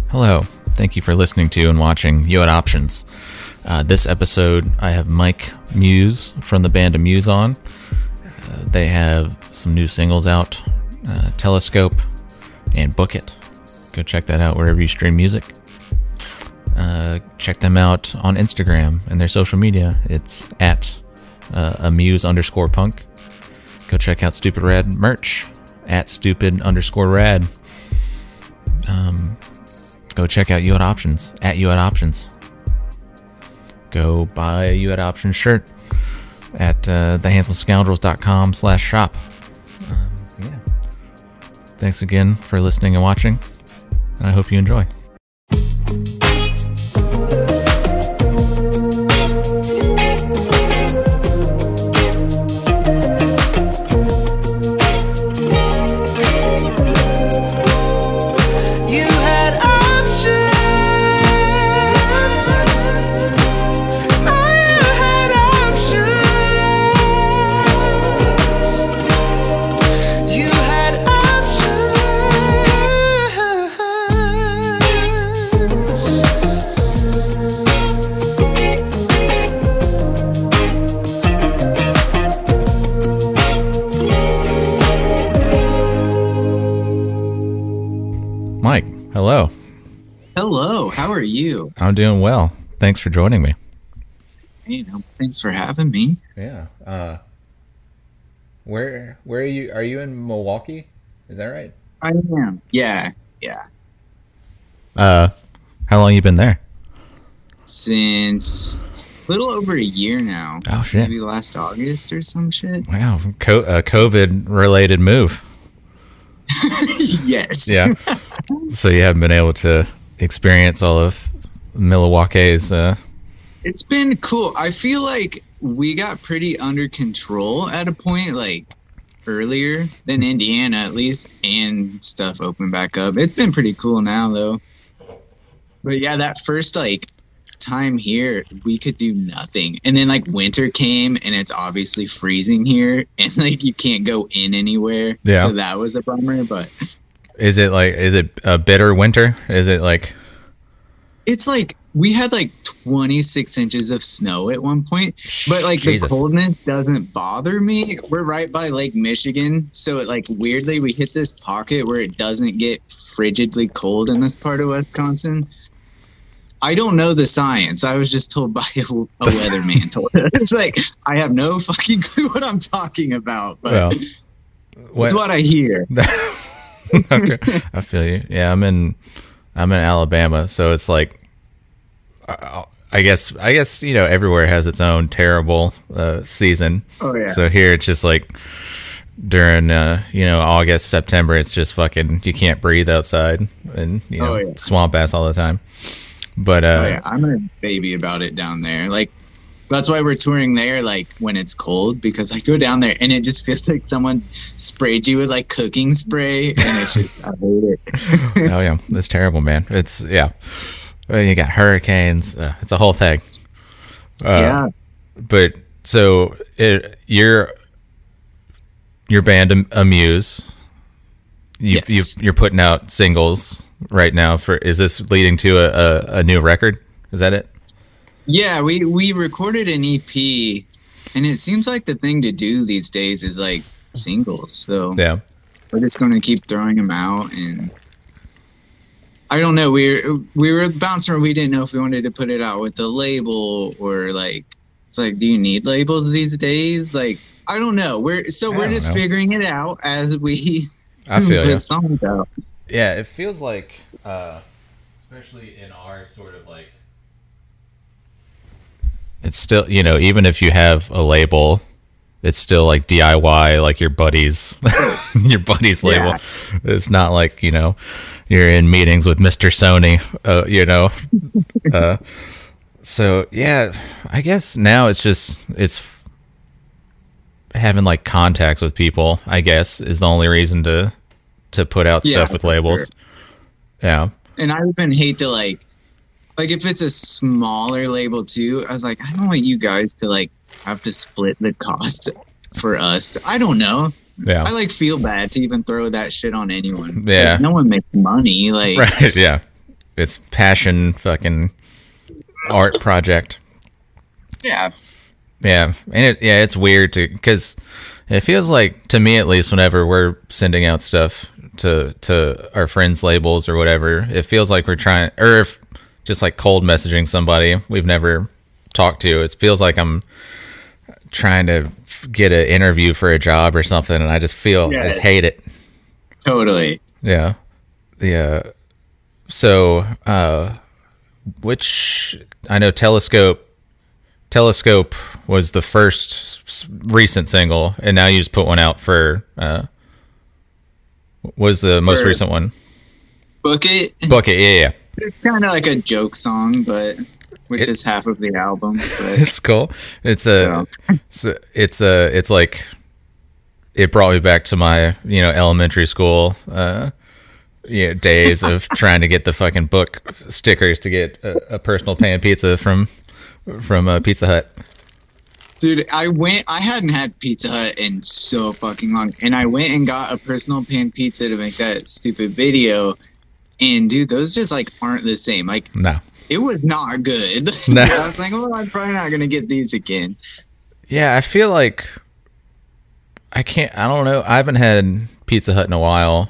Hello, thank you for listening to and watching Youhadoptions. This episode, I have Mike Muse from the band Amuse on. They have some new singles out, Telescope and Book It. Go check that out wherever you stream music. Check them out on Instagram and their social media. It's at amuse_punk. Go check out Stupid Rad merch at stupid_rad. Go check out Youhadoptions at Youhadoptions. Go buy a Youhadoptions shirt at thehandsomescoundrels.com/shop. Yeah. Thanks again for listening and watching. I hope you enjoy. Mike, hello. Hello, how are you? I'm doing well. Thanks for joining me. Hey, no, thanks for having me. Yeah. Where are you? Are you in Milwaukee? Is that right? I am. Yeah. How long you been there? Since a little over a year now. Oh shit. Maybe last August or some shit. Wow, COVID related move. Yes. Yeah. So you haven't been able to experience all of Milwaukee's. It's been cool. I feel like we got pretty under control at a point, like earlier than Indiana, at least, and stuff opened back up. It's been pretty cool now, though. But yeah, that first time here, we could do nothing, and then winter came, and it's obviously freezing here, and you can't go in anywhere. Yeah. So that was a bummer. But is it a bitter winter? Is it it's we had 26 inches of snow at one point, but Jesus. The coldness doesn't bother me. We're right by Lake Michigan, so it weirdly we hit this pocket where it doesn't get frigidly cold in this part of Wisconsin. I don't know the science. I was just told by a weatherman. It's I have no fucking clue what I'm talking about, but it's what I hear. Okay, I feel you. Yeah, I'm in Alabama, so it's I guess everywhere has its own terrible season. Oh yeah. So here it's just during August, September, it's just fucking you can't breathe outside and swamp ass all the time. But I'm a baby about it down there. That's why we're touring there when it's cold, because I go down there and it just feels like someone sprayed you with cooking spray, and it's just I hate it. Oh yeah, that's terrible, man. It's you got hurricanes. It's a whole thing. Yeah. But so your band Amuse, you're putting out singles right now. Is this leading to a new record? Is that it? Yeah, we recorded an EP, and it seems like the thing to do these days is singles. So yeah, we're just going to keep throwing them out, and I don't know. We were bouncing around. We didn't know if we wanted to put it out with a label or it's do you need labels these days? I don't know. We're just figuring it out as we put songs out. Yeah, it feels especially in our sort of it's still, even if you have a label, it's still DIY, your buddy's label. It's not you're in meetings with Mr. Sony, so yeah, I guess now it's having contacts with people, I guess, is the only reason to put out stuff with labels. Sure. Yeah. And I even hate to if it's a smaller label too, I was I don't want you guys to have to split the cost for us. I don't know. Yeah. I feel bad to even throw that shit on anyone. Yeah. No one makes money. Right. Yeah. its passion fucking art project. Yeah. Yeah, and it's weird because it feels like, to me at least, whenever we're sending out stuff to our friends' labels or whatever, it feels like we're trying, or if just like cold messaging somebody we've never talked to, it feels like I'm trying to get an interview for a job or something, and I just hate it. Totally. Yeah. So, which I know Telescope was the first recent single, and now you just put one out for was the most recent one? Book It. Yeah. It's kind of like a joke song, which is half of the album. But it's cool. It's like, it brought me back to my elementary school days of trying to get the fucking book stickers to get a personal pan pizza from Pizza Hut. Dude, I hadn't had Pizza Hut in so fucking long, and I went and got a personal pan pizza to make that stupid video, and dude, those just like aren't the same. Like, no, it was not good. No. I was like, well, I'm probably not gonna get these again. Yeah, I feel like I don't know, I haven't had Pizza Hut in a while,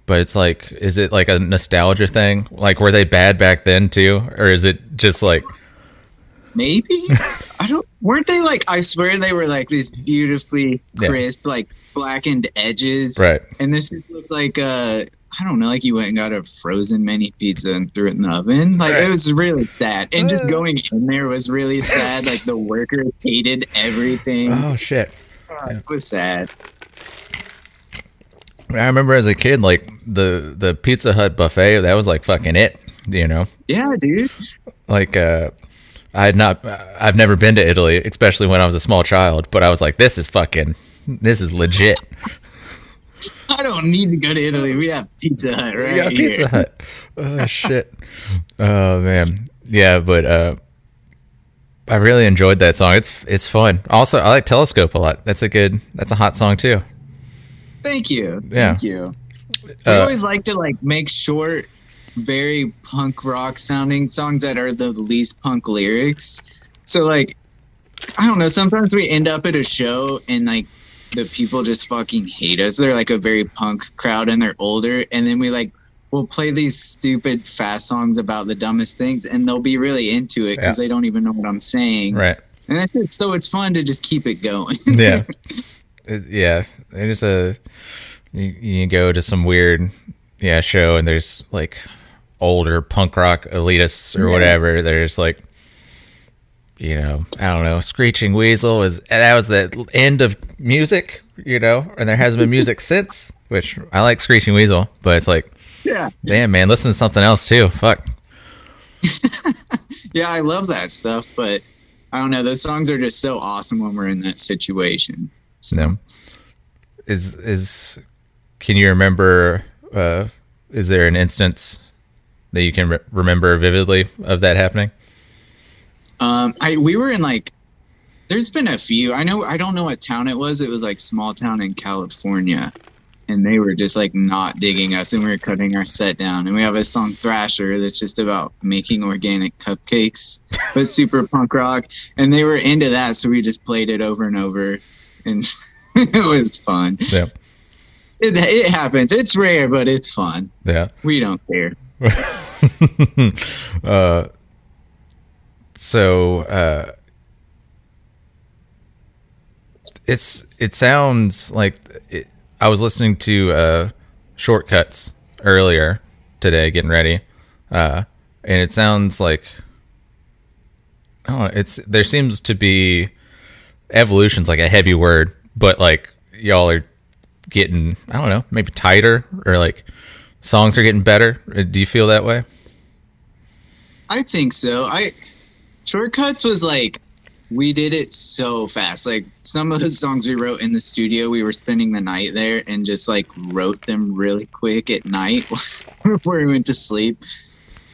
but it's like, is it like a nostalgia thing? Like, were they bad back then too, or is it just like, maybe? Weren't they like, I swear they were like these beautifully crisp, like blackened edges. Right. And this just looks like, I don't know, like you went and got a frozen mini pizza and threw it in the oven. Like, It was really sad. And just going in there was really sad. Like, the workers hated everything. Oh, shit. It was sad. I remember as a kid, like, the Pizza Hut buffet, that was like fucking it, Yeah, dude. Like, I've never been to Italy, especially when I was a small child, but I was like, this is legit. I don't need to go to Italy. We have Pizza Hut right here. Pizza Hut. Oh, shit. Oh, man. Yeah, but I really enjoyed that song. It's fun. Also, I like Telescope a lot. That's a hot song too. Thank you. Yeah. Thank you. We always like to like make short, very punk rock sounding songs that are the least punk lyrics. So like, I don't know, sometimes we end up at a show and like the people just fucking hate us. They're like a very punk crowd and they're older, and then we'll play these stupid fast songs about the dumbest things and they'll be really into it because they don't even know what I'm saying. Right. And that's just, so it's fun to just keep it going. Yeah. Yeah. There's you go to some weird show and there's like older punk rock elitists or whatever. There's like, I don't know, Screeching Weasel that was the end of music, and there hasn't been music since, which I like Screeching Weasel, but it's like, damn, man, listen to something else too. Fuck. Yeah, I love that stuff, but I don't know, those songs are just so awesome when we're in that situation. So. No. Can you remember, is there an instance that you can remember vividly of that happening? We were in like, there's been a few. I don't know what town it was. It was like small town in California, and they were just like not digging us, and we were cutting our set down. And we have a song Thrasher that's just about making organic cupcakes, but super punk rock. And they were into that, so we just played it over and over, and it was fun. Yeah, it happens. It's rare, but it's fun. Yeah, we don't care. So it sounds like I was listening to Shortcuts earlier today, getting ready, and it sounds like there seems to be evolution's like a heavy word, but like y'all are getting, I don't know, maybe tighter, or like songs are getting better. Do you feel that way? I think so. Shortcuts was like, we did it so fast. Like some of the songs we wrote in the studio, we were spending the night there and just like wrote them really quick at night before we went to sleep.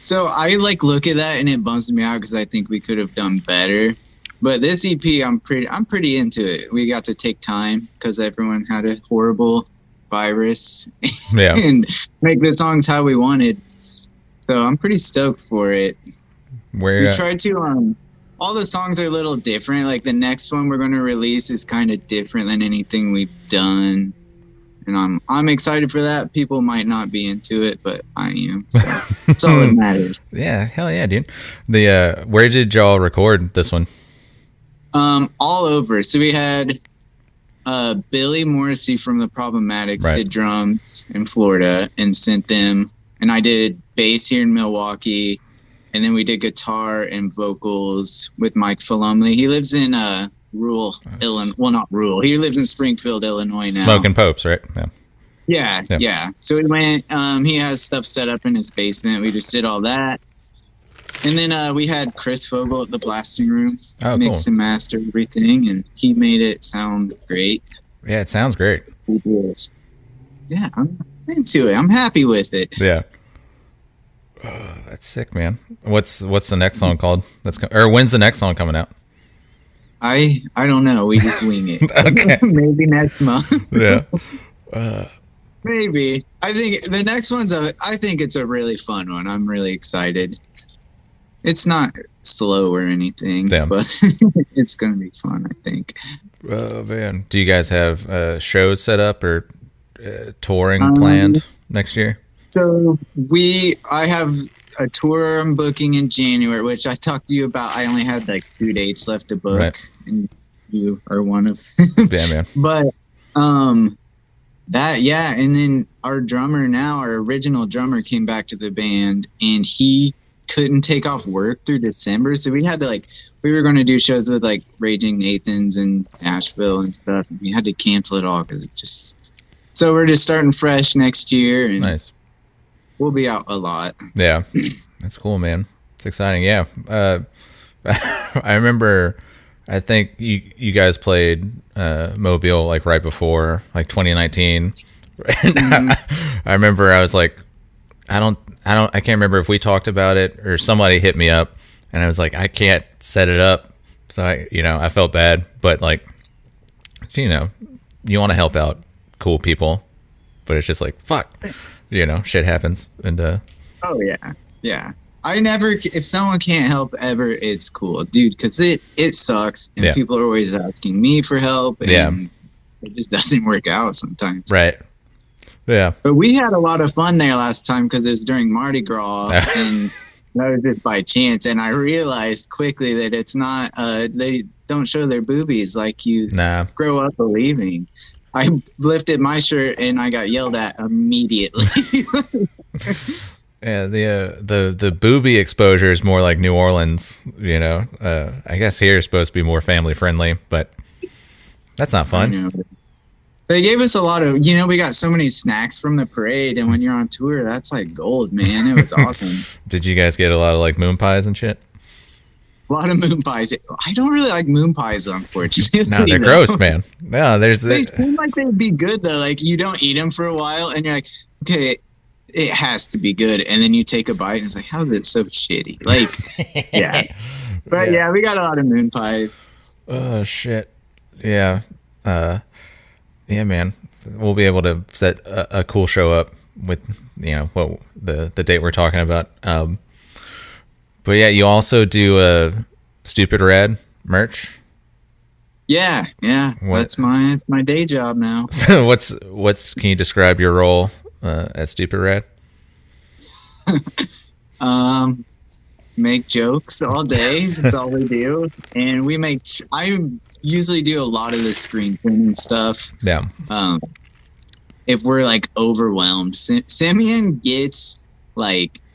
So I like look at that and it bums me out because I think we could have done better. But this EP, I'm pretty into it. We got to take time because everyone had a horrible virus and make the songs how we wanted. So I'm pretty stoked for it. We tried to all the songs are a little different. Like the next one we're going to release is kind of different than anything we've done, and I'm excited for that. People might not be into it, but I am. So that's all that matters. Yeah, hell yeah, dude. Where did y'all record this one? All over. So we had Billy Morrissey from the Problematics did drums in Florida and sent them, and I did bass here in Milwaukee. And then we did guitar and vocals with Mike Falumley. He lives in rural Illinois. Well, not rural. He lives in Springfield, Illinois now. Smoking Popes, right? Yeah. So we went. He has stuff set up in his basement. We just did all that. And then we had Chris Vogel at the blasting room. Mix and master everything. And he made it sound great. Yeah, it sounds great. Yeah, I'm into it. I'm happy with it. Yeah. Oh, that's sick, man. What's the next song called? Or when's the next song coming out? I don't know. We just wing it. Okay. Maybe next month. Yeah. Maybe. I think the next one's I think it's a really fun one. I'm really excited. It's not slow or anything, but it's going to be fun, I think. Oh, man. Do you guys have shows set up or touring planned next year? So I have a tour I'm booking in January, which I talked to you about. I only had like 2 dates left to book, and you are one of them. Yeah, man. But and then our original drummer came back to the band, and he couldn't take off work through December, so we had to we were going to do shows with like Raging Nathans and Asheville and stuff, and we had to cancel it all because so we're just starting fresh next year, and nice. We'll be out a lot. Yeah. That's cool, man. It's exciting. Yeah. I remember, I think you guys played Mobile like right before, like 2019. I remember I was like, I can't remember if we talked about it or somebody hit me up, and I was like, I can't set it up. So I felt bad, but like, you want to help out cool people, but it's just like, fuck. Shit happens, and oh yeah. I never. If someone can't help ever, it's cool, dude. Because it sucks, and people are always asking me for help, and it just doesn't work out sometimes. Right. Yeah. But we had a lot of fun there last time because it was during Mardi Gras, and that was just by chance. And I realized quickly that it's not. They don't show their boobies like you grow up believing. I lifted my shirt and I got yelled at immediately. Yeah, the booby exposure is more like New Orleans, I guess here is supposed to be more family friendly, but that's not fun. They gave us a lot of, we got so many snacks from the parade, and when you're on tour, that's like gold, man. It was awesome. Did you guys get a lot of like moon pies and shit? A lot of moon pies. I don't really like moon pies, unfortunately. No, they're gross, man. No, they seem like they'd be good though. Like you don't eat them for a while, and you're like, okay, it has to be good. And then you take a bite, and it's like, how is it so shitty? Like, yeah. But yeah, we got a lot of moon pies. Oh shit. Yeah. Yeah, man. We'll be able to set a cool show up with the date we're talking about. But yeah, you also do a Stupid Rad merch. Yeah. That's my day job now. So can you describe your role at Stupid Rad? Make jokes all day. That's all we do, and I usually do a lot of the screen printing stuff. Yeah. If we're like overwhelmed, Simeon gets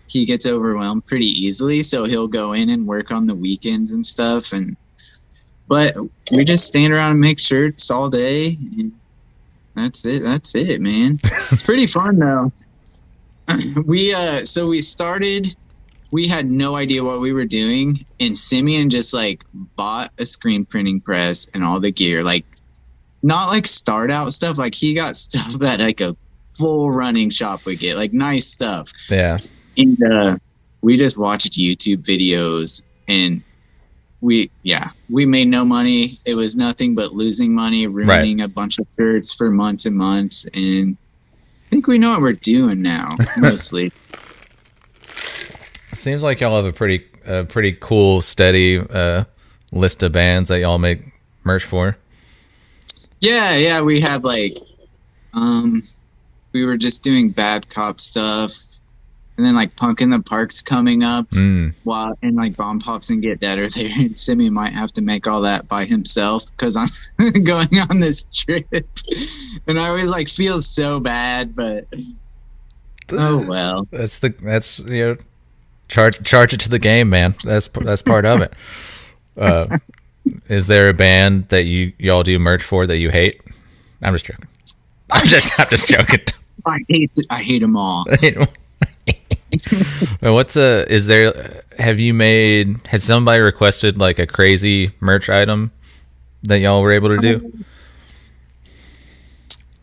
he gets overwhelmed pretty easily, so he'll go in and work on the weekends and stuff. But we just stand around and make shirts all day, and that's it, man. It's pretty fun though. We started. We had no idea what we were doing, and Simeon just bought a screen printing press and all the gear, not start out stuff. He got stuff that a full running shop would get, nice stuff. Yeah. And we just watched YouTube videos, and we made no money. It was nothing but losing money, ruining a bunch of shirts for months and months. And I think we know what we're doing now, mostly. Seems like y'all have a pretty cool, steady list of bands that y'all make merch for. Yeah, we have like, we were just doing Bad Cop stuff, and then like Punk in the Park's coming up, while and like Bomb Pops and Get Dead are there. And Simi might have to make all that by himself because I'm going on this trip, and I always like feel so bad, but oh well. That's you know, charge it to the game, man. That's part of it. Is there a band that y'all do merch for that you hate? I'm just joking. I'm just joking. I hate them all. Has somebody requested like a crazy merch item that y'all were able to do?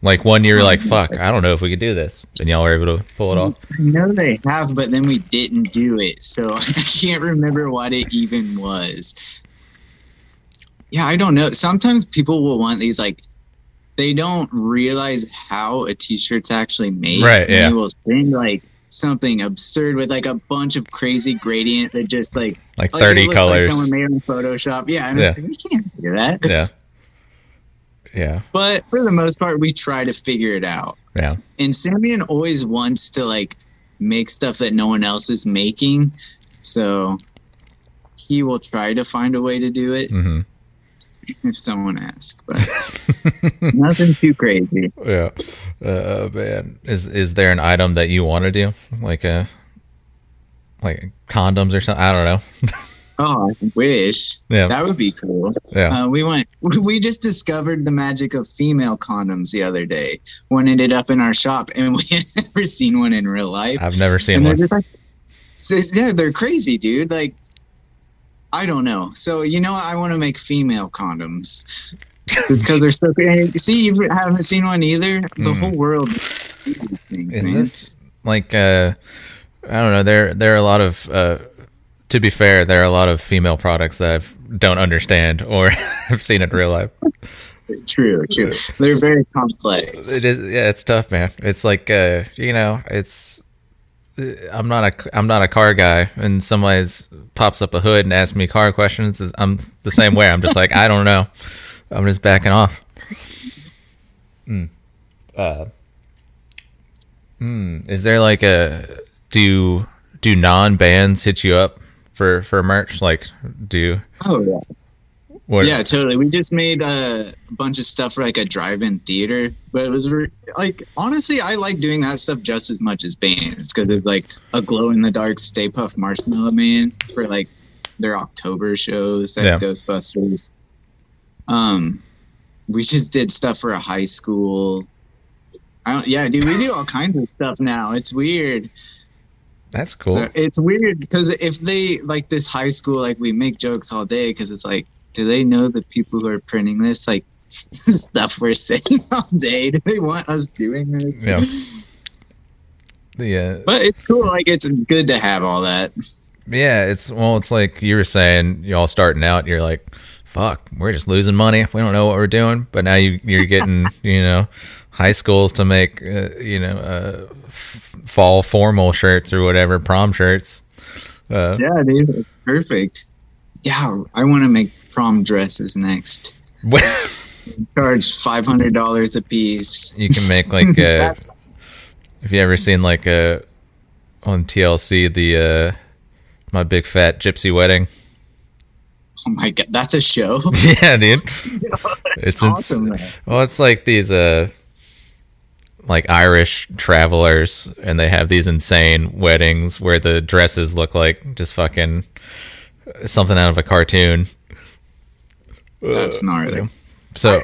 Like one year, like, fuck, I don't know if we could do this, and y'all were able to pull it off. I know they have, but then we didn't do it, so I can't remember what it even was. Yeah, I don't know. Sometimes people will want these, like, they don't realize how a t-shirt's actually made. Right, and yeah. They will send, like, something absurd with, like, a bunch of crazy gradient that just, like 30 it looks colors. like someone made it in Photoshop. Yeah, and it's like, we can't do that. Yeah. Yeah. But for the most part, we try to figure it out. Yeah. And Samian always wants to, like, make stuff that no one else is making. So he will try to find a way to do it. Mm-hmm. If someone asks, but nothing too crazy. Yeah, man. Is there an item that you want to do, like condoms or something? I don't know. Oh, I wish. Yeah, that would be cool. Yeah, we just discovered the magic of female condoms the other day. One ended up in our shop, and we had never seen one in real life. I've never seen one. Like, yeah, they're crazy, dude. Like, I don't know. So, you know, I want to make female condoms. It's because they're so great. See, you haven't seen one either? The whole world these things, is man. this, like, I don't know. There are a lot of, to be fair, there are a lot of female products that I don't understand or have seen in real life. True. They're very complex. It is. Yeah, it's tough, man. It's like, you know, it's... I'm not a car guy, and somebody pops up a hood and asks me car questions. I'm the same way. I'm just like, I don't know. I'm just backing off. Is there like do non-bands hit you up for merch? Like, Oh yeah. What? Yeah, totally. We just made a bunch of stuff for like a drive-in theater, but it was like, honestly, I like doing that stuff just as much as bands because there's like a glow-in-the-dark Stay Puft Marshmallow Man for like their October shows at Ghostbusters. We just did stuff for a high school. Dude, we do all kinds of stuff now. It's weird. That's cool. So it's weird because if they like this high school, like we make jokes all day because it's like, do they know the people who are printing this, like, stuff we're saying all day? Do they want us doing this? Yeah. But it's cool. Like, it's good to have all that. Yeah, it's like you were saying, y'all starting out, you're like, fuck, we're just losing money. We don't know what we're doing. But now you're getting, you know, high schools to make, you know, fall formal shirts or whatever, prom shirts. Yeah, dude, it's perfect. Yeah, I want to make prom dresses next. Charge $500 a piece. You can make like have you ever seen like on TLC the My Big Fat Gypsy Wedding? Oh my god, that's a show. Yeah, dude. It's awesome. Well, it's like these like Irish travelers, and they have these insane weddings where the dresses look like just fucking something out of a cartoon. That's gnarly. So,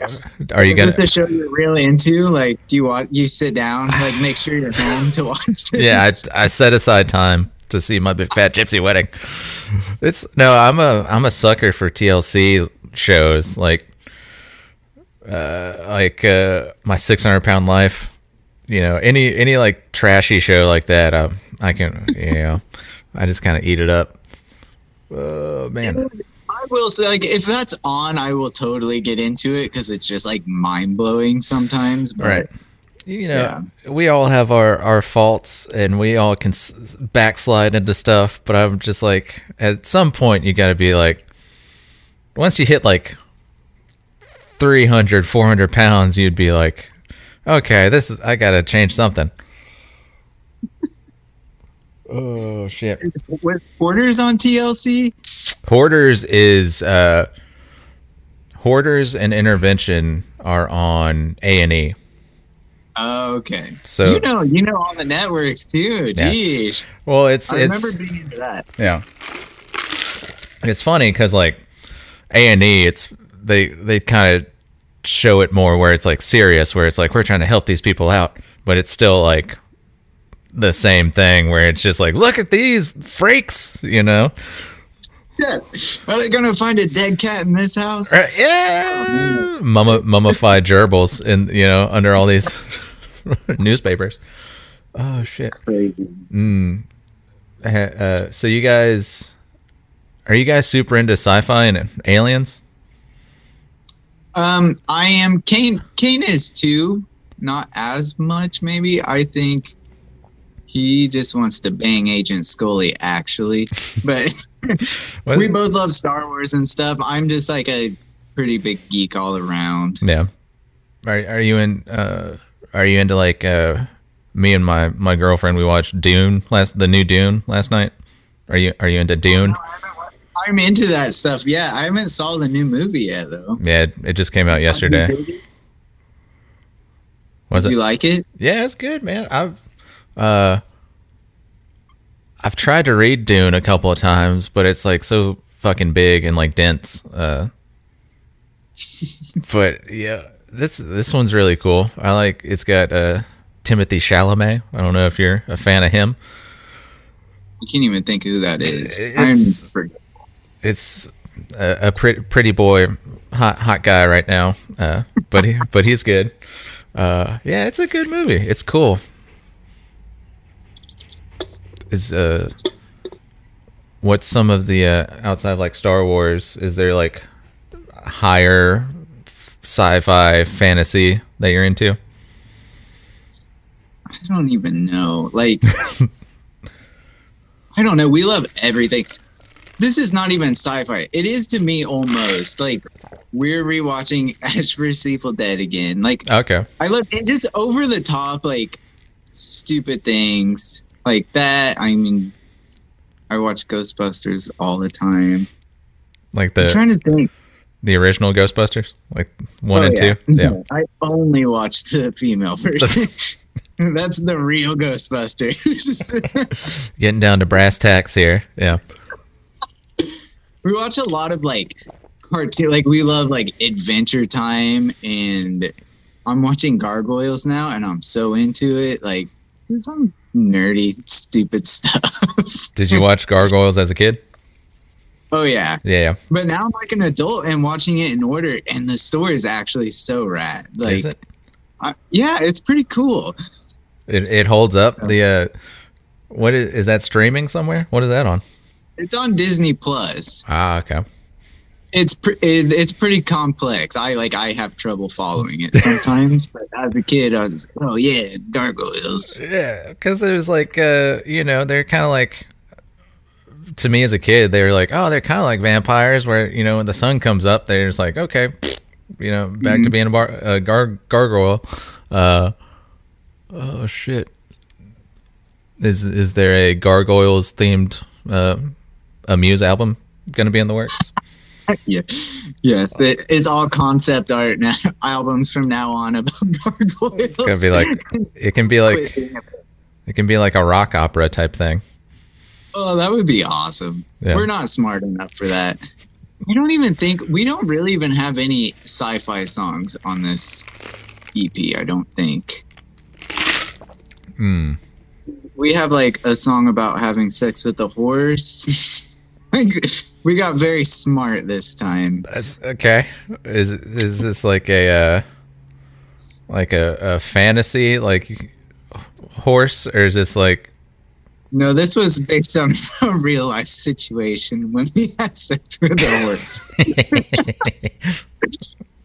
are you gonna? Is this a show you're really into? Like, do you sit down, like, make sure you're home to watch this? Yeah, I set aside time to see My Big Fat Gypsy Wedding. I'm a sucker for TLC shows, like My 600-Pound Life. You know, any like trashy show like that, I can, you know, I just kind of eat it up. Man, I will say, like, if that's on, I will totally get into it because it's just like mind blowing sometimes. But right. you know, we all have our faults, and we all can backslide into stuff. But I'm just like, at some point, you got to be like, once you hit like 300, 400 pounds, you'd be like, okay, I got to change something. Oh shit! Hoarders on TLC. Hoarders and Intervention are on A&E. Oh, okay. So you know all the networks too. Jeez. Yes. Well, I remember being into that. Yeah. It's funny because like A&E, they kind of show it more where it's like serious, where it's like we're trying to help these people out, but it's still like the same thing where it's just like, look at these freaks, you know. Yeah. Are they gonna find a dead cat in this house? Yeah. Mummified gerbils under all these newspapers. Oh shit. Crazy. So are you guys super into sci-fi and aliens? I am. Kane is too. Not as much, maybe. I think he just wants to bang Agent Scully, actually. But we both love Star Wars and stuff. I'm just like a pretty big geek all around. Yeah. Are you into like me and my girlfriend? We watched the new Dune last night. Are you into Dune? I'm into that stuff. Yeah, I haven't saw the new movie yet though. Yeah, it just came out yesterday. Did you like it? Yeah, it's good, man. I've tried to read Dune a couple of times, but it's like so fucking big and like dense. But yeah, this one's really cool. It's got Timothée Chalamet. I don't know if you're a fan of him. I can't even think who that is. It's a pretty boy, hot guy right now. But he's good. Yeah, it's a good movie. It's cool. What's some of the outside of like Star Wars? Is there like higher sci-fi fantasy that you're into? I don't even know. Like, I don't know. We love everything. This is not even sci-fi. It is to me almost like we're rewatching Ash vs. Evil Dead again. Like, okay, I love it. Just over the top, like stupid things like that. I mean, I watch Ghostbusters all the time. Like I'm trying to think. The original Ghostbusters, like 1 and 2. Yeah, I only watched the female version. That's the real Ghostbusters. Getting down to brass tacks here. Yeah. We watch a lot of like cartoon, like we love like Adventure Time, and I'm watching Gargoyles now, and I'm so into it. Like some nerdy, stupid stuff. Did you watch Gargoyles as a kid? Oh yeah. Yeah. But now I'm like an adult and watching it in order, and the story is actually so rad. Like, is it? Yeah, it's pretty cool. It holds up. The what is that streaming somewhere? What is that on? It's on Disney Plus. Ah, okay. It's pretty complex. I have trouble following it sometimes. But as a kid, I was like, oh yeah, Gargoyles. Yeah, because there's like they're kind of like, to me as a kid, they were like, oh, they're kind of like vampires, where when the sun comes up, they're just like, okay, back to being a gargoyle. Oh shit! Is there a Gargoyles themed Amuse album going to be in the works? Yeah, yes, it's all concept art now. Albums from now on about gargoyles. It's gonna be like it can be like a rock opera type thing. Oh, that would be awesome. Yeah. We're not smart enough for that. We don't really even have any sci-fi songs on this EP, I don't think. We have like a song about having sex with a horse. We got very smart this time. That's okay. Is this like a fantasy like horse, or is this like? No, this was based on a real life situation when we had sex with a horse.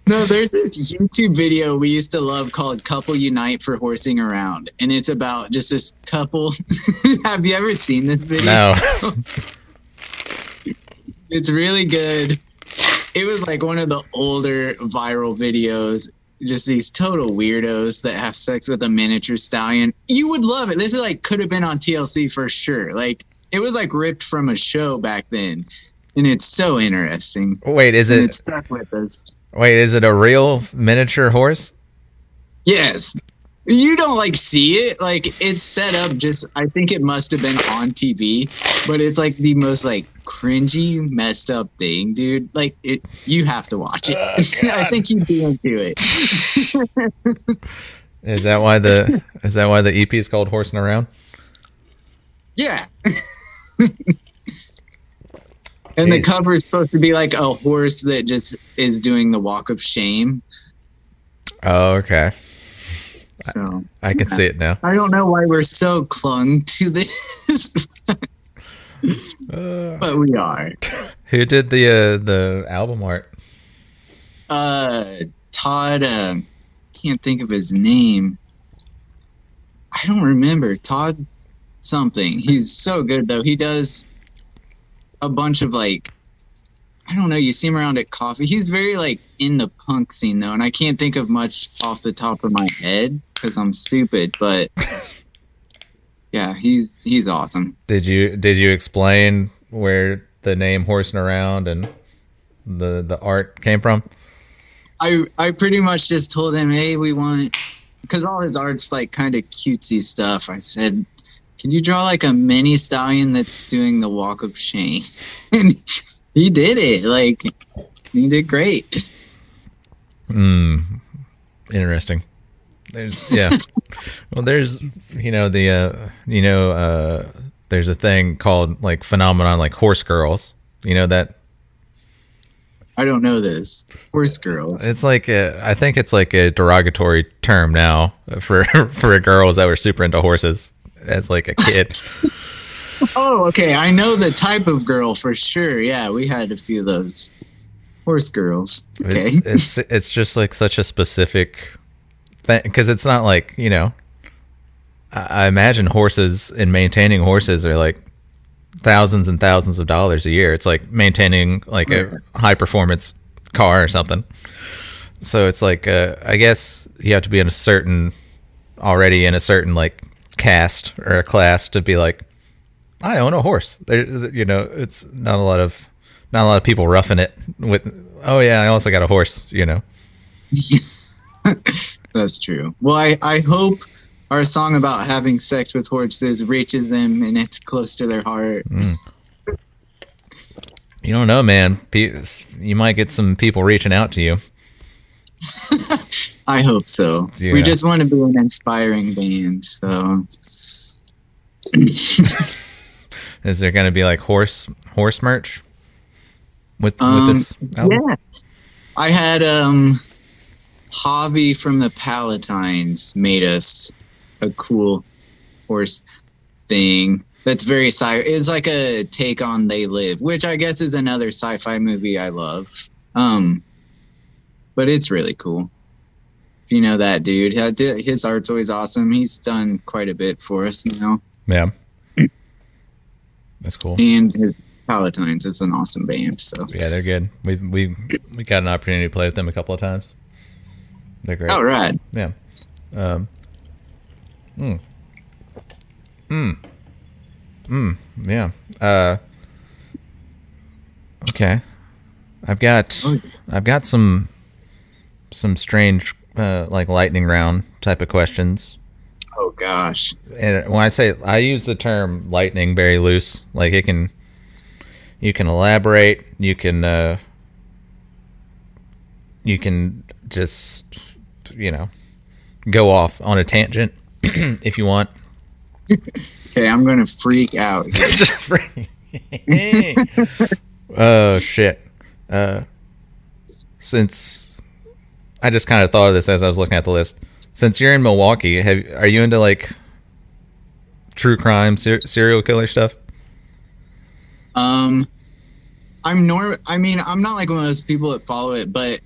No, there's this YouTube video we used to love called Couple Unite for Horsing Around. And it's about just this couple. Have you ever seen this video? No. It's really good. It was like one of the older viral videos. Just these total weirdos that have sex with a miniature stallion. You would love it. This is like could have been on TLC for sure. Like it was like ripped from a show back then. And it's so interesting. Wait, is it? It stuck with us. Wait, is it a real miniature horse? Yes. You don't like see it. Like it's set up just, I think it must have been on TV, but it's like the most like cringy, messed up thing, dude. Like it, you have to watch it. I think you'd be into it. Is that why the EP is called Horsing Around? Yeah. And the cover is supposed to be like a horse that just is doing the walk of shame. Oh, okay. So I can see it now. I don't know why we're so clung to this, but we are. Who did the album art? Todd. Can't think of his name. I don't remember. Todd something. He's so good though. He does a bunch of like, I don't know, you see him around at coffee. He's very like in the punk scene though, and I can't think of much off the top of my head because I'm stupid, but yeah, he's awesome. Did you explain where the name Horsing Around and the art came from? I pretty much just told him, hey, we want, because all his art's like kind of cutesy stuff. I said, can you draw like a mini stallion that's doing the walk of shame? And he did it. Like, he did great. Interesting. There's well, there's there's a thing called like phenomenon like horse girls. You know that? I don't know this. Horse girls. It's like I think it's like a derogatory term now for girls that were super into horses as like a kid. Oh, okay. I know the type of girl for sure. Yeah, we had a few of those horse girls. Okay, it's just like such a specific thing because it's not like, you know, I imagine horses and maintaining horses are like thousands and thousands of dollars a year. It's like maintaining like a high performance car or something. So it's like I guess you have to be already in a certain like caste or a class to be like, I own a horse. There, you know, it's not a lot of people roughing it with, oh yeah, I also got a horse, you know. That's true. Well, I hope our song about having sex with horses reaches them and it's close to their heart. You don't know, man. You might get some people reaching out to you. I hope so. Yeah. We just want to be an inspiring band, so. Is there going to be like horse merch with this album? Yeah. I had Javi from the Palatines made us a cool horse thing that's very it's like a take on They Live, which I guess is another sci-fi movie I love. But it's really cool. If you know that dude, his art's always awesome. He's done quite a bit for us now. Yeah. That's cool. And his Palatines is an awesome band. So yeah, they're good. We got an opportunity to play with them a couple of times. They're great. Oh, rad. Yeah. Yeah. Okay. I've got some strange like lightning round type of questions. Oh gosh. And when I use the term lightning very loose, like you can elaborate, you can just, you know, go off on a tangent if you want. Okay, I'm gonna freak out here. Oh shit. Since I just kind of thought of this as I was looking at the list. Since you're in Milwaukee, are you into like true crime, serial killer stuff? I'm not like one of those people that follow it, but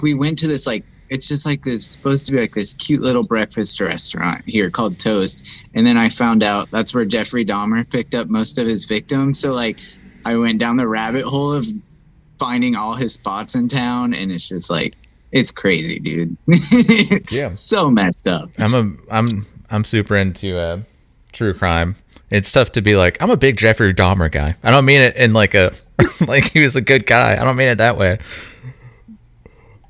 we went to this like, it's just like this supposed to be like this cute little breakfast restaurant here called Toast. And then I found out that's where Jeffrey Dahmer picked up most of his victims. So like I went down the rabbit hole of finding all his spots in town, and it's just like, it's crazy, dude. Yeah. So messed up. I'm super into true crime. It's tough to be like, I'm a big Jeffrey Dahmer guy. I don't mean it in like a like he was a good guy. I don't mean it that way.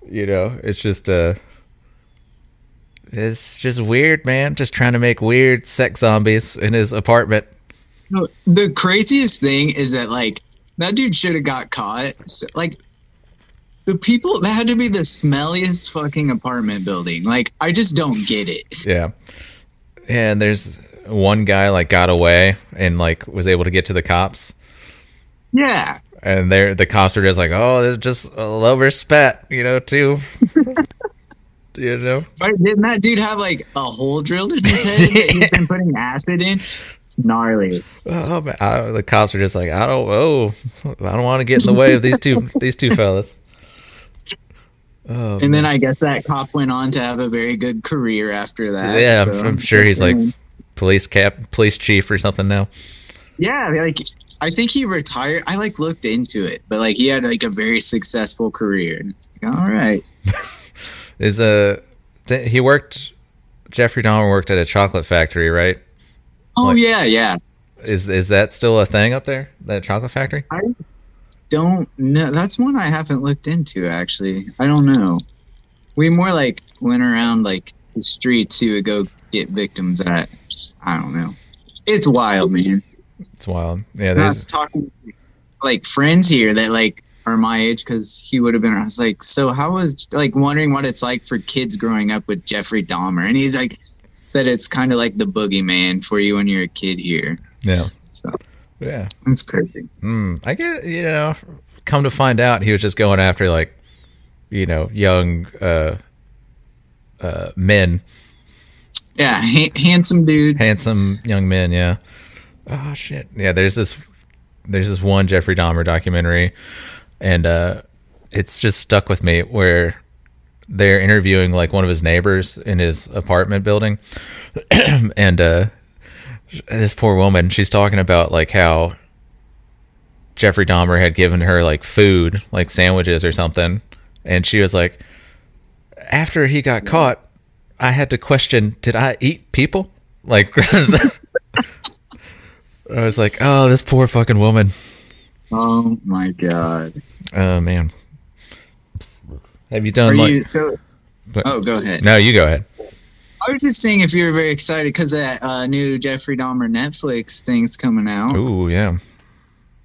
You know, it's just weird, man. Just trying to make weird sex zombies in his apartment. No, the craziest thing is that like that dude should have got caught. Like the people, that had to be the smelliest fucking apartment building. Like I just don't get it. Yeah. And there's one guy like got away and like was able to get to the cops. Yeah. And the cops were just like, oh, there's just a lover spat, you know, too. You know? Right, didn't that dude have like a hole drilled in his head that he's been putting acid in? It's gnarly. Oh, man. The cops were just like, I don't want to get in the way of these two fellas. Oh, and then I guess that cop went on to have a very good career after that. Yeah, so. I'm sure he's like police chief or something now. Yeah, like I think he retired. I like looked into it, but like he had like a very successful career. It's like, all right. Jeffrey Dahmer worked at a chocolate factory, right? Oh, like, yeah. Is that still a thing up there? That chocolate factory? I don't know. That's one I haven't looked into, actually. I don't know. We more like went around like the streets he would go get victims at. I don't know. It's wild, man. It's wild. Yeah, there's talking to, like friends here that like are my age, because he would have been. I was like, so how was like wondering what it's like for kids growing up with Jeffrey Dahmer, and he's like said it's kind of like the boogeyman for you when you're a kid here. Yeah. So yeah, that's crazy. I get, you know, come to find out he was just going after like, you know, young men. Yeah, handsome dudes. Handsome young men, yeah. Oh shit. Yeah, there's this one Jeffrey Dahmer documentary, and it's just stuck with me, where they're interviewing like one of his neighbors in his apartment building. And this poor woman, she's talking about like how Jeffrey Dahmer had given her like food, like sandwiches or something, and she was like, after he got caught, I had to question, did I eat people? Like I was like, oh, this poor fucking woman. Oh my god. Oh man. Have you done oh, go ahead. No, you go ahead. I was just saying if you were very excited because that new Jeffrey Dahmer Netflix thing's coming out. Ooh, yeah.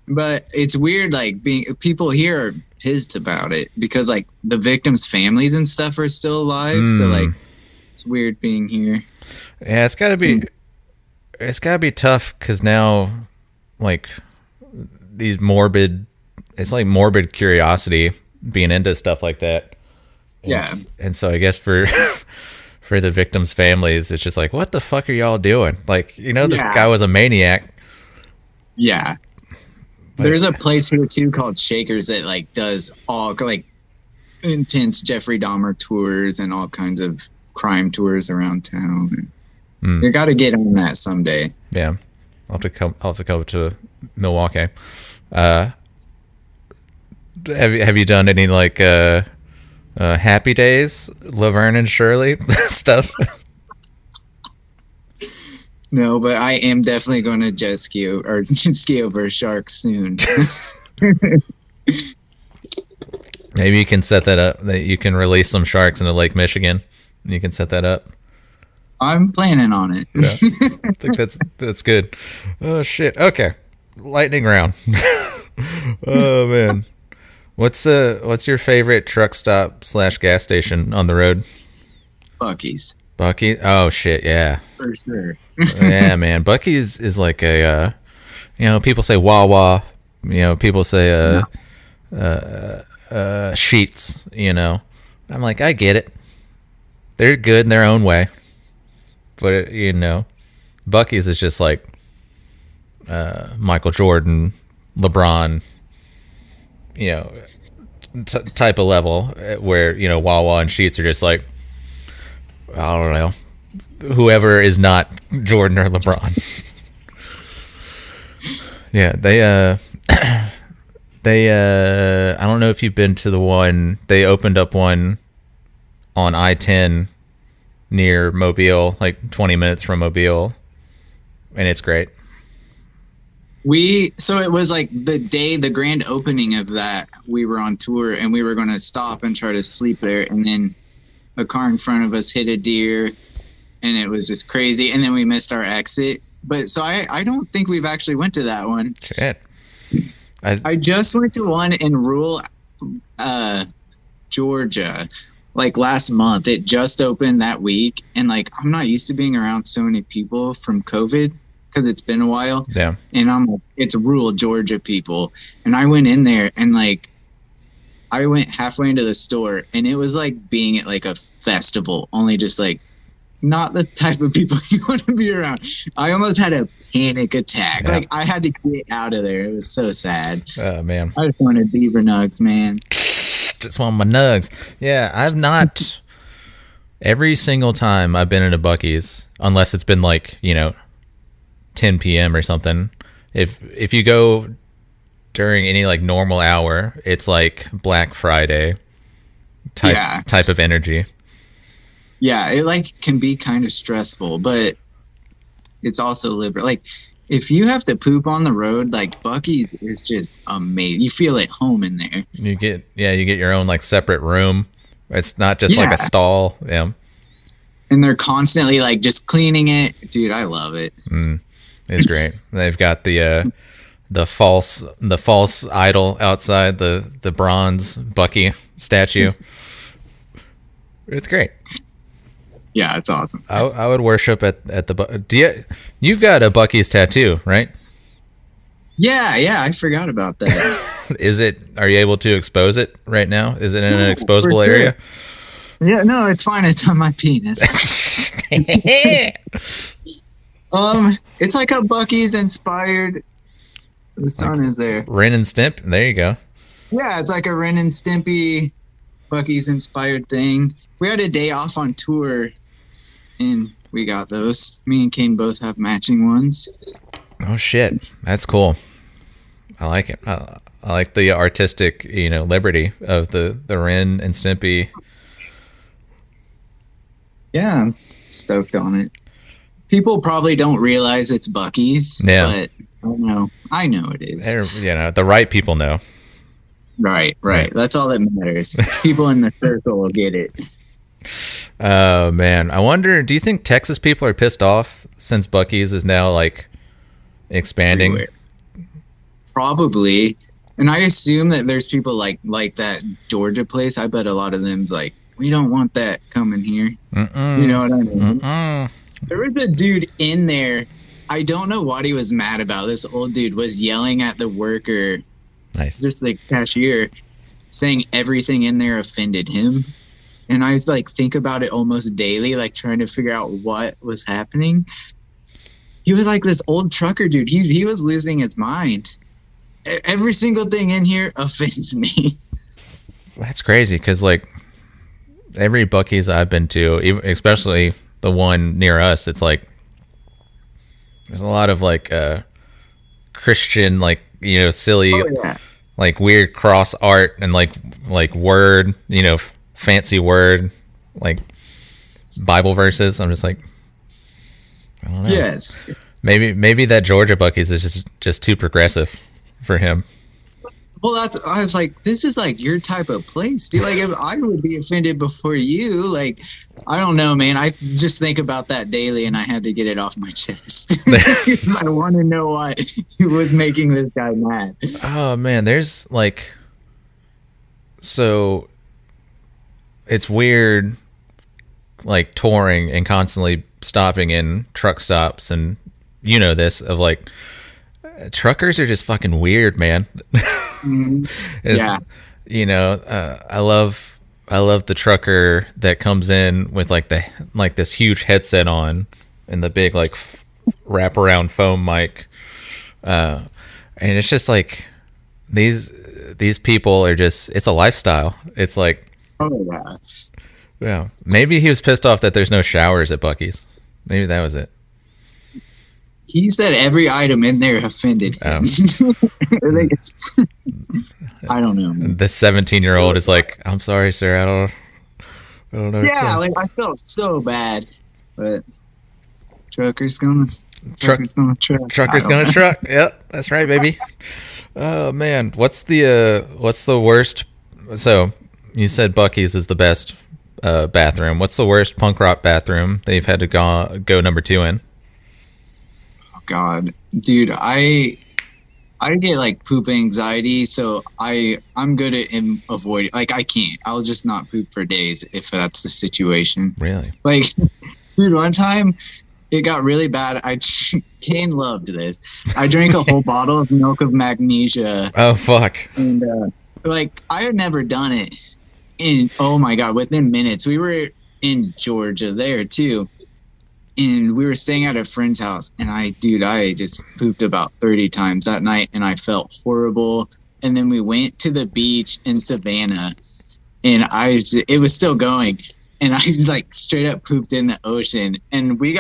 But it's weird, like people here are pissed about it because like the victims' families and stuff are still alive. So like it's weird being here. Yeah, it's gotta be tough because now, like these morbid curiosity being into stuff like that. And so I guess for the victims' families, it's just like, what the fuck are y'all doing? Like, you know, this guy was a maniac. Yeah. But there's a place here too called Shakers that like does all like intense Jeffrey Dahmer tours and all kinds of crime tours around town. You got to get on that someday. Yeah, I'll have to come to Milwaukee. Have you done any like Happy Days, Laverne and Shirley stuff? No, but I am definitely going to jet ski over sharks soon. Maybe you can set that up. That you can release some sharks into Lake Michigan. You can set that up. I'm planning on it. Yeah. I think that's good. Oh shit. Okay. Lightning round. Oh man. What's your favorite truck stop / gas station on the road? Buc-ee's. Buc-ee's? Oh shit, yeah. For sure. Yeah, man. Buc-ee's is like a you know, people say Wawa, you know, people say Sheets, you know. I'm like, I get it. They're good in their own way. But, you know, Buc-ee's is just like Michael Jordan, LeBron, you know, type of level where, you know, Wawa and Sheetz are just like, I don't know, whoever is not Jordan or LeBron. Yeah, they I don't know if you've been to the one, they opened up one on I-10 near Mobile, like 20 minutes from Mobile, and it's great. So it was like the grand opening of that, we were on tour and we were going to stop and try to sleep there, and then a car in front of us hit a deer and it was just crazy, and then we missed our exit. But so I don't think we've actually went to that one. Shit. I just went to one in rural Georgia like last month. It just opened that week, and like I'm not used to being around so many people from COVID because it's been a while. Yeah. And it's rural Georgia people, and I went in there and like I went halfway into the store and it was like being at like a festival, only just like not the type of people you want to be around. I almost had a panic attack. Yeah. Like I had to get out of there. It was so sad. Oh man. I just wanted beaver nugs, man. Just want my nugs. Yeah, I've not every single time I've been in a Buc-ee's, unless it's been like, you know, 10 p.m. or something. If you go during any like normal hour, it's like Black Friday type of energy. Yeah, it like can be kind of stressful, but it's also liberal. Like if you have to poop on the road, like Buc-ee's is just amazing. You feel at home in there. You get your own like separate room. It's not just like a stall. Yeah. And they're constantly like just cleaning it. Dude, I love it. It's great. They've got the false idol outside, the bronze Buc-ee statue. It's great. Yeah, it's awesome. I would worship at the. You've got a Buc-ee's tattoo, right? Yeah, I forgot about that. Are you able to expose it right now? Is it in an exposable area? Yeah, no, it's fine. It's on my penis. It's like a Buc-ee's inspired. The sun is there. Ren and Stimp. There you go. Yeah, it's like a Ren and Stimpy Buc-ee's inspired thing. We had a day off on tour, and we got those. Me and Kane both have matching ones. Oh shit, that's cool. I like it. I like the artistic, liberty of the Ren and Stimpy. Yeah, I'm stoked on it. People probably don't realize it's Buc-ee's, but I know it is. The right people know. Right. That's all that matters. People in the circle will get it. Oh man, I wonder. Do you think Texas people are pissed off since Buc-ee's is now like expanding? Everywhere. Probably, and I assume that there's people like that Georgia place. I bet a lot of them's like, we don't want that coming here. You know what I mean? There was a dude in there. I don't know what he was mad about. This old dude was yelling at the worker. Nice. Just the cashier, saying everything in there offended him. And I was like, think about it almost daily, like trying to figure out what was happening. He was like this old trucker dude. He was losing his mind. Every single thing in here offends me. That's crazy, because like every Buc-ee's I've been to, especially the one near us, it's like there's a lot of like Christian, like silly, like weird cross art and like word, fancy word, like Bible verses. I'm just like, I don't know. Yes. Maybe that Georgia Buc-ee's is just too progressive for him. Well, I was like, this is like your type of place, dude. Like, if I would be offended before you, like, I don't know, man. I just think about that daily, and I had to get it off my chest. I want to know why he was making this guy mad. Oh man, there's like, so it's weird, like touring and constantly stopping in truck stops, and this of like. Truckers are just fucking weird, man. I love the trucker that comes in with like this huge headset on and the big like wraparound foam mic, and it's just like these these people are just, it's a lifestyle. It's like, Oh yeah. yeah, maybe he was pissed off that there's no showers at Buc-ee's. Maybe that was it. He said every item in there offended him. I don't know. The 17-year-old is like, I'm sorry, sir. I don't know. Yeah, like I felt so bad, but trucker's gonna truck. Trucker's gonna truck. Yep, that's right, baby. Oh man, what's the worst? So you said Buc-ee's is the best bathroom. What's the worst punk rock bathroom that you've had to go number 2 in? Oh God, dude, I get like poop anxiety, so I'm good at avoiding. Like I can't. I'll just not poop for days if that's the situation. Really? Like, dude, one time it got really bad. Kane loved this. I drank a whole bottle of milk of magnesia. Oh fuck! And like I had never done it. And oh my God, within minutes, we were in Georgia there too. And we were staying at a friend's house, and I just pooped about 30 times that night, and I felt horrible. And then we went to the beach in Savannah, and it was still going, and I like straight up pooped in the ocean. And we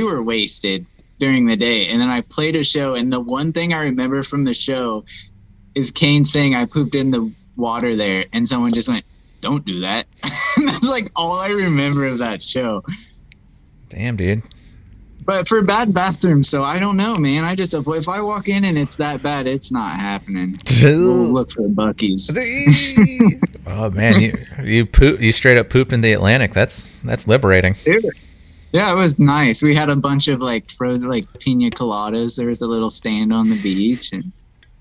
were wasted during the day, and then I played a show, and the one thing I remember from the show is Kane saying I pooped in the water there, and someone just went, "Don't do that." That's like all I remember of that show. Damn, dude. But for bad bathrooms, so I don't know, man. I just avoid. If I walk in and it's that bad, it's not happening. We'll look for Buc-ee's. Oh man, you straight up pooped in the Atlantic. That's liberating. Dude. Yeah, it was nice. We had a bunch of like pina coladas. There was a little stand on the beach and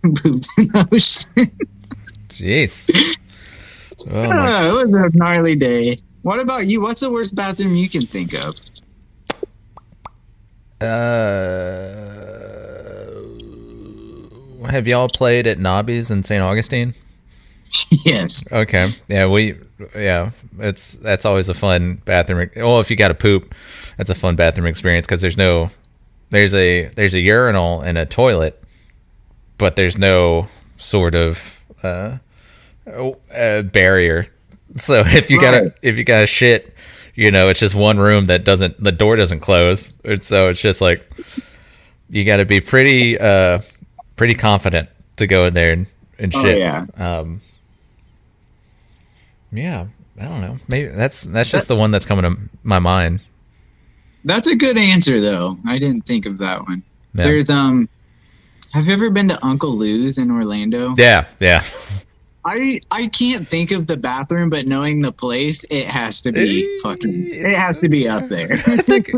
pooped in the ocean. Jeez. Oh, yeah, it was a gnarly day. What about you? What's the worst bathroom you can think of? Have y'all played at Nobby's in St. Augustine? Yes. Okay. Yeah, that's always a fun bathroom. Well, if you got to poop, that's a fun bathroom experience because there's a urinal and a toilet, but there's no sort of barrier. So if you gotta shit, it's just one room that the door doesn't close. So it's just like you got to be pretty confident to go in there and shit. Yeah. Yeah, I don't know. Maybe that's just the one that's coming to my mind. That's a good answer though. I didn't think of that one. Yeah. There's have you ever been to Uncle Lou's in Orlando? Yeah. I can't think of the bathroom, but knowing the place, it has to be it has to be up there. I think,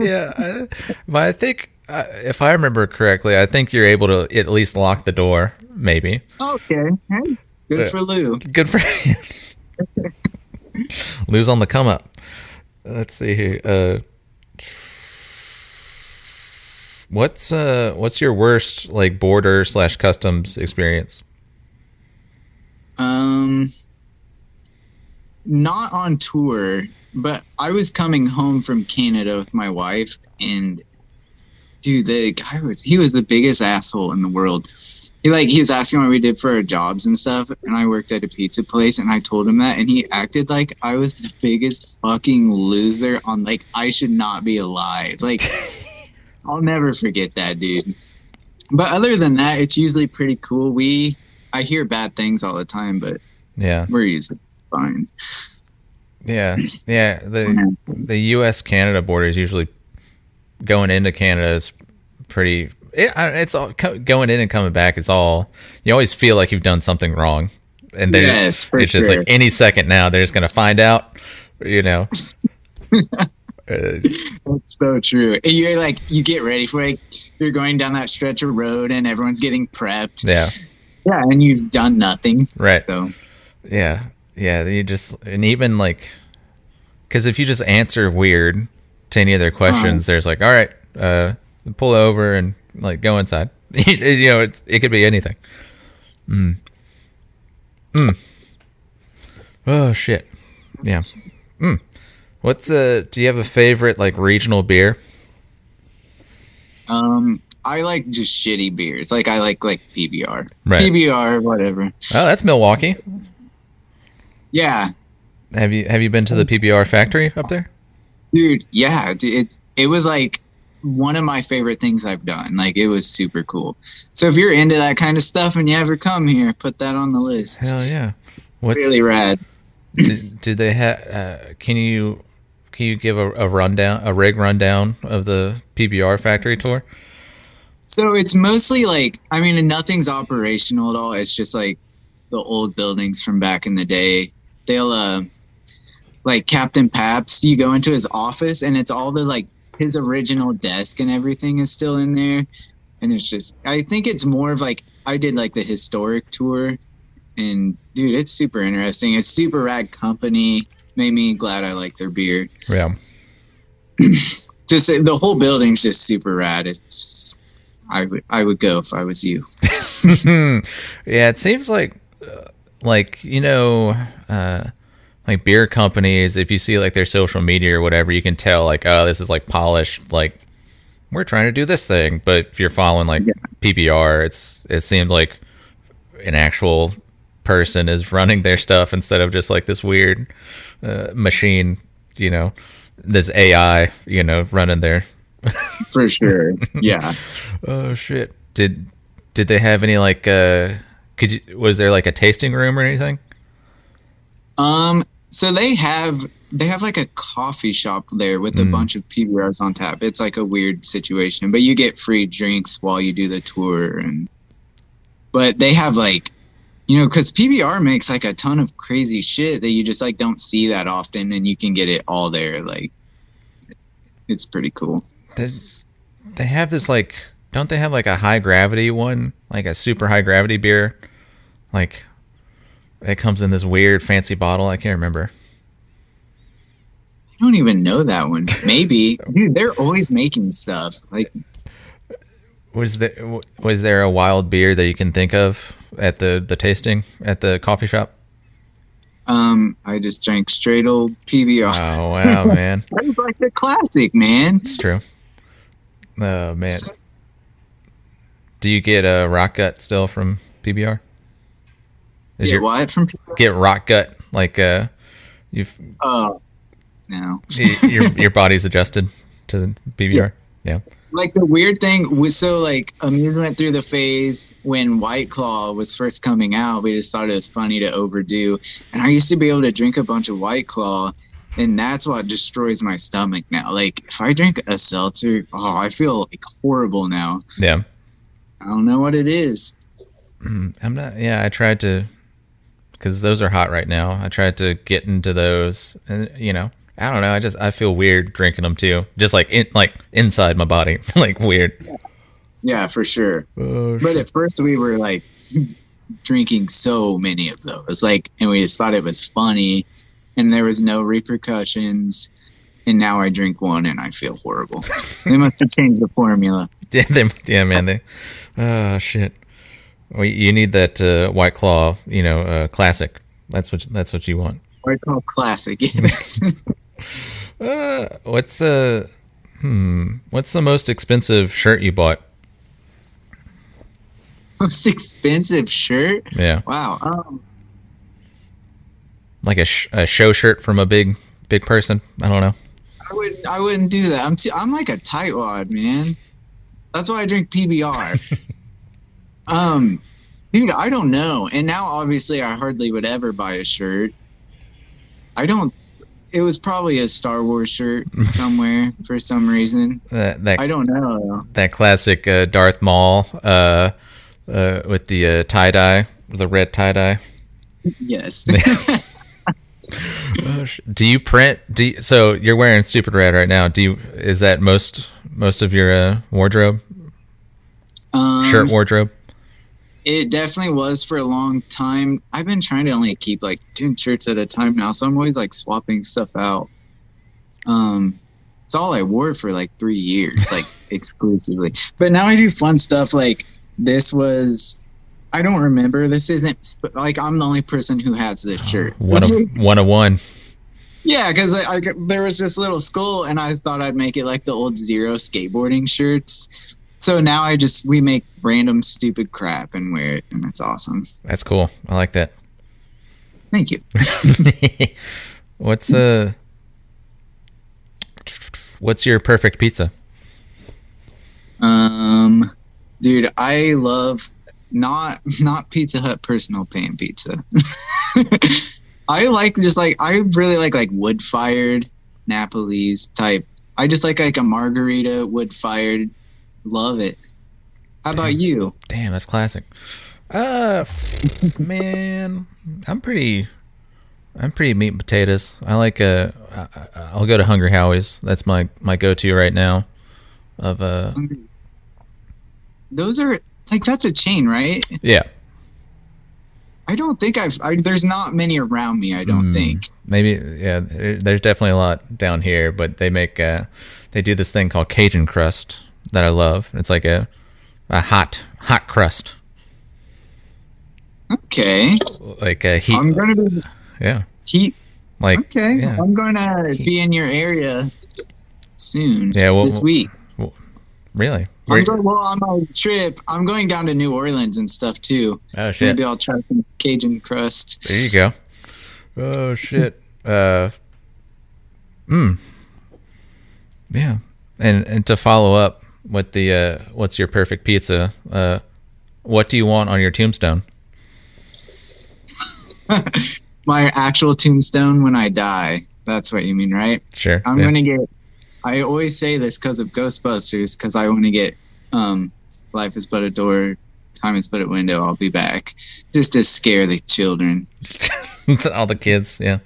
but I think if I remember correctly, I think you're able to at least lock the door, maybe. Okay, hey, good for Lou. Good for Lou's on the come up. Let's see here. What's your worst like border / customs experience? Not on tour, but I was coming home from Canada with my wife, and dude, the guy he was the biggest asshole in the world. He was asking what we did for our jobs and stuff, and I worked at a pizza place, and I told him that, and he acted like I was the biggest fucking loser on like I should not be alive. Like I'll never forget that, dude. But other than that, it's usually pretty cool. I hear bad things all the time, but yeah, we're usually fine. Yeah. The U.S. Canada border is usually going into Canada is pretty. It's all going in and coming back. It's all you always feel like you've done something wrong, and it's just like any second now they're just gonna find out. That's so true. And you get ready for it. You're going down that stretch of road, and everyone's getting prepped. Yeah. Yeah, and you've done nothing. Right. So. Yeah. You just, and even like, because if you just answer weird to any of their questions, there's like, all right, pull over and like go inside. It could be anything. Oh shit. Yeah. What's do you have a favorite like regional beer? I like just shitty beers. Like I like PBR, right. PBR, whatever. Oh, that's Milwaukee. Yeah. Have you been to the Pbr Factory up there? Dude, yeah. It was like one of my favorite things I've done. Like it was super cool. So if you're into that kind of stuff and you ever come here, put that on the list. Hell yeah. What's really rad. do they have? Can you give a rig rundown of the Pbr Factory tour? So it's mostly like, I mean, nothing's operational at all. It's just like the old buildings from back in the day. They'll like Captain Pabst, you go into his office and it's all the like his original desk and everything is still in there. And it's just, I think it's more of like, I did like the historic tour and dude, it's super interesting. It's super rad company. Made me glad I like their beer. Yeah. Just the whole building's just super rad. It's, I would go if I was you. Yeah. It seems like you know, like beer companies, if you see like their social media or whatever, you can tell like, oh, this is like polished, like we're trying to do this thing. But if you're following like PBR, it seemed like an actual person is running their stuff instead of just like this weird machine, you know, this AI, you know, running there. For sure. Yeah. Oh shit. Did they have any like was there like a tasting room or anything? So they have like a coffee shop there with a bunch of PBRs on tap. It's like a weird situation, but you get free drinks while you do the tour. But they have like, you know, because PBR makes like a ton of crazy shit that you just like don't see that often, and you can get it all there. Like, it's pretty cool. They have this like, don't they have like a high gravity one, like a super high gravity beer, like it comes in this weird fancy bottle? I can't remember. I don't even know that one. Maybe. Dude, they're always making stuff. Like, was there a wild beer that you can think of at the tasting at the coffee shop? I just drank straight old PBR. Oh wow, man. That was like the classic, man. It's true. Oh man. Do you get a rock gut still from PBR? What from PBR? Get rock gut, like you've no. your body's adjusted to the PBR. Yeah. Like the weird thing was, so like Amuse went through the phase when White Claw was first coming out. We just thought it was funny to overdo, and I used to be able to drink a bunch of White Claw, and that's what destroys my stomach now. Like if I drink a seltzer, I feel like horrible now. Yeah. I don't know what it is. I'm not. Yeah, I tried to, because those are hot right now. I tried to get into those, and you know, I don't know. I feel weird drinking them too. Just like inside my body, like weird. Yeah, for sure. Oh, but at first we were like drinking so many of those, like, and we just thought it was funny, and there was no repercussions. And now I drink one and I feel horrible. They must have changed the formula. Yeah, man. Oh shit. Well, you need that White Claw, you know, classic. That's what you want. White Claw classic. Yes. What's the most expensive shirt you bought? Most expensive shirt? Yeah. Wow. Like a show shirt from a big person. I don't know. I wouldn't do that. I'm like a tightwad, man. That's why I drink PBR. Dude, I don't know. And now obviously I hardly would ever buy a shirt. It was probably a Star Wars shirt somewhere for some reason. I don't know. That classic Darth Maul with the tie-dye, the red tie-dye. Yes. Do you print? So you're wearing Stupid Red right now. Is that most of your wardrobe? Shirt wardrobe? It definitely was for a long time. I've been trying to only keep like 10 shirts at a time now, so I'm always like swapping stuff out. It's all I wore for like 3 years, like exclusively. But now I do fun stuff. Like this was, I don't remember. This isn't like I'm the only person who has this shirt. One of one. Yeah, because there was this little skull, and I thought I'd make it like the old Zero skateboarding shirts. So now we make random stupid crap and wear it, and that's awesome. That's cool. I like that. Thank you. What's your perfect pizza? Dude, I love not Pizza Hut personal pan pizza. I really like wood fired Napoli's type. I just like a margarita wood fired. Love it. How about you? Damn, that's classic. Man, I'm pretty meat and potatoes. I like I'll go to Hungry Howie's. That's my go-to right now. Those are that's a chain, right? Yeah. I don't think there's not many around me. I don't think. Maybe, yeah. There's definitely a lot down here, but they make they do this thing called Cajun crust that I love. It's like a hot crust. Okay. Like a heat. I'm gonna be. Yeah. Heat. Like. Okay. Yeah. I'm gonna be in your area soon. Yeah. Well, this week. Well, really? On my trip, I'm going down to New Orleans and stuff too. Oh shit! Maybe I'll try some Cajun crust. There you go. Oh shit. Yeah. And to follow up with the what's your perfect pizza? What do you want on your tombstone? My actual tombstone when I die. That's what you mean, right? Sure. I'm gonna get. I always say this because of Ghostbusters, because I want to get Life is but a door, time is but a window, I'll be back. Just to scare the children. All the kids, yeah.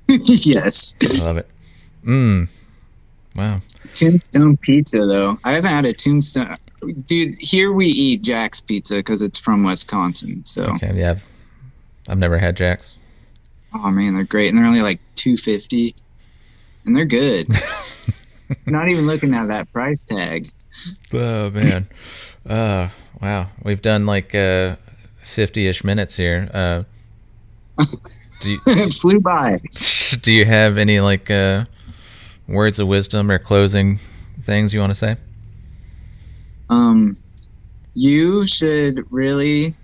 Yes. I love it. Wow. Tombstone pizza, though. I haven't had a tombstone. Dude, here we eat Jack's Pizza because it's from Wisconsin. So. Okay, yeah. I've never had Jack's. Oh, man, they're great. And they're only like $2.50. And they're good. Not even looking at that price tag. Oh man. Wow. We've done like 50-ish minutes here. It flew by. Do you have any like words of wisdom or closing things you want to say? You should really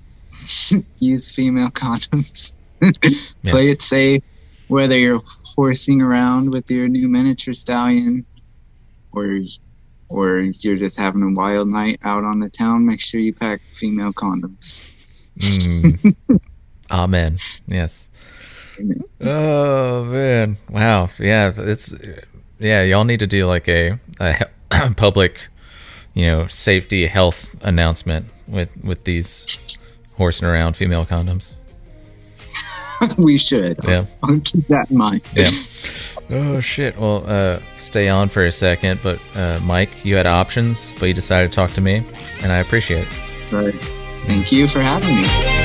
use female condoms. Play it safe. Whether you're horsing around with your new miniature stallion or you're just having a wild night out on the town, make sure you pack female condoms. Amen. Yes. Amen. Oh, man. Wow. Yeah. Y'all need to do like a public, safety health announcement with these horsing around female condoms. We should. Yeah. I'll keep that in mind. Yeah. Oh shit. Well, stay on for a second, but Mike, you had options, but you decided to talk to me, and I appreciate it. Right. Thank you for having me.